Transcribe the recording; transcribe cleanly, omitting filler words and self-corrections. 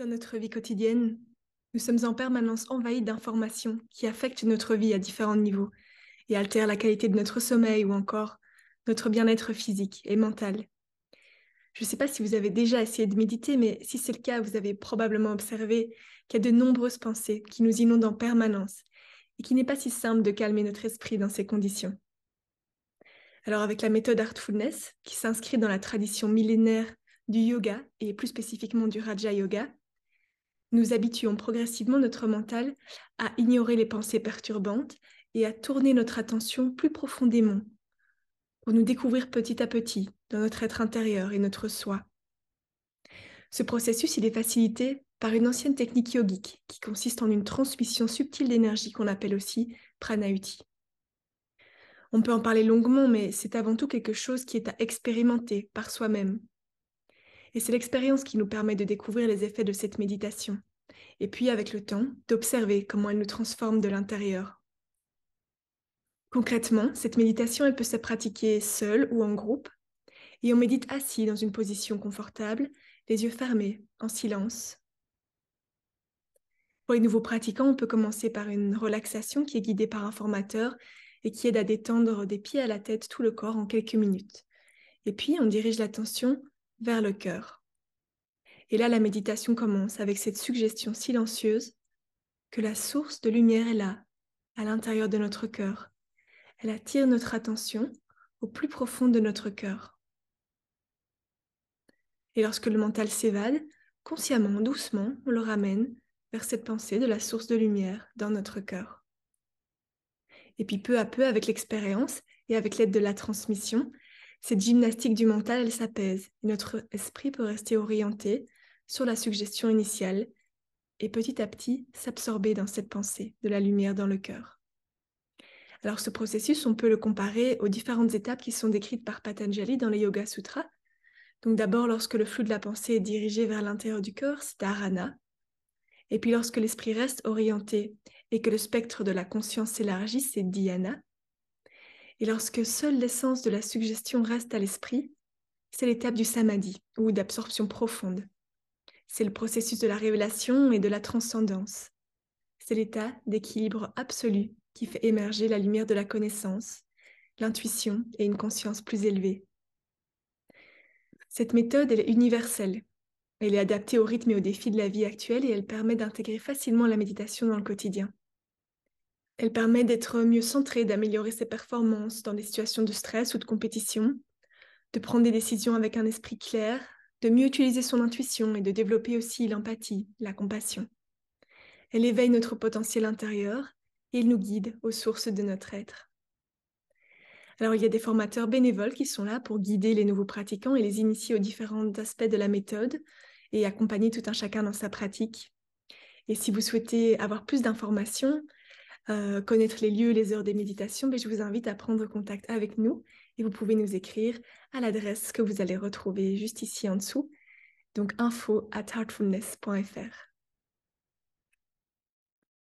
Dans notre vie quotidienne, nous sommes en permanence envahis d'informations qui affectent notre vie à différents niveaux et altèrent la qualité de notre sommeil ou encore notre bien-être physique et mental. Je ne sais pas si vous avez déjà essayé de méditer, mais si c'est le cas, vous avez probablement observé qu'il y a de nombreuses pensées qui nous inondent en permanence et qu'il n'est pas si simple de calmer notre esprit dans ces conditions. Alors avec la méthode Heartfulness, qui s'inscrit dans la tradition millénaire du yoga et plus spécifiquement du Raja Yoga, nous habituons progressivement notre mental à ignorer les pensées perturbantes et à tourner notre attention plus profondément pour nous découvrir petit à petit dans notre être intérieur et notre soi. Ce processus, il est facilité par une ancienne technique yogique qui consiste en une transmission subtile d'énergie qu'on appelle aussi pranahuti. On peut en parler longuement, mais c'est avant tout quelque chose qui est à expérimenter par soi-même. Et c'est l'expérience qui nous permet de découvrir les effets de cette méditation. Et puis, avec le temps, d'observer comment elle nous transforme de l'intérieur. Concrètement, cette méditation, elle peut se pratiquer seule ou en groupe, et on médite assis dans une position confortable, les yeux fermés, en silence. Pour les nouveaux pratiquants, on peut commencer par une relaxation qui est guidée par un formateur et qui aide à détendre des pieds à la tête tout le corps en quelques minutes. Et puis, on dirige l'attention vers le cœur. Et là, la méditation commence avec cette suggestion silencieuse que la source de lumière est là, à l'intérieur de notre cœur. Elle attire notre attention au plus profond de notre cœur. Et lorsque le mental s'évade, consciemment, doucement, on le ramène vers cette pensée de la source de lumière dans notre cœur. Et puis peu à peu, avec l'expérience et avec l'aide de la transmission, cette gymnastique du mental, elle s'apaise et notre esprit peut rester orienté sur la suggestion initiale et petit à petit s'absorber dans cette pensée de la lumière dans le cœur. Alors ce processus, on peut le comparer aux différentes étapes qui sont décrites par Patanjali dans les Yoga Sutras. Donc d'abord, lorsque le flux de la pensée est dirigé vers l'intérieur du corps, c'est dharana. Et puis lorsque l'esprit reste orienté et que le spectre de la conscience s'élargit, c'est dhyana. Et lorsque seule l'essence de la suggestion reste à l'esprit, c'est l'étape du samadhi, ou d'absorption profonde. C'est le processus de la révélation et de la transcendance. C'est l'état d'équilibre absolu qui fait émerger la lumière de la connaissance, l'intuition et une conscience plus élevée. Cette méthode, elle est universelle. Elle est adaptée au rythme et aux défis de la vie actuelle et elle permet d'intégrer facilement la méditation dans le quotidien. Elle permet d'être mieux centré, d'améliorer ses performances dans des situations de stress ou de compétition, de prendre des décisions avec un esprit clair, de mieux utiliser son intuition et de développer aussi l'empathie, la compassion. Elle éveille notre potentiel intérieur et elle nous guide aux sources de notre être. Alors, il y a des formateurs bénévoles qui sont là pour guider les nouveaux pratiquants et les initier aux différents aspects de la méthode et accompagner tout un chacun dans sa pratique. Et si vous souhaitez avoir plus d'informations, connaître les lieux, les heures des méditations, je vous invite à prendre contact avec nous et vous pouvez nous écrire à l'adresse que vous allez retrouver juste ici en dessous, donc info@heartfulness.fr.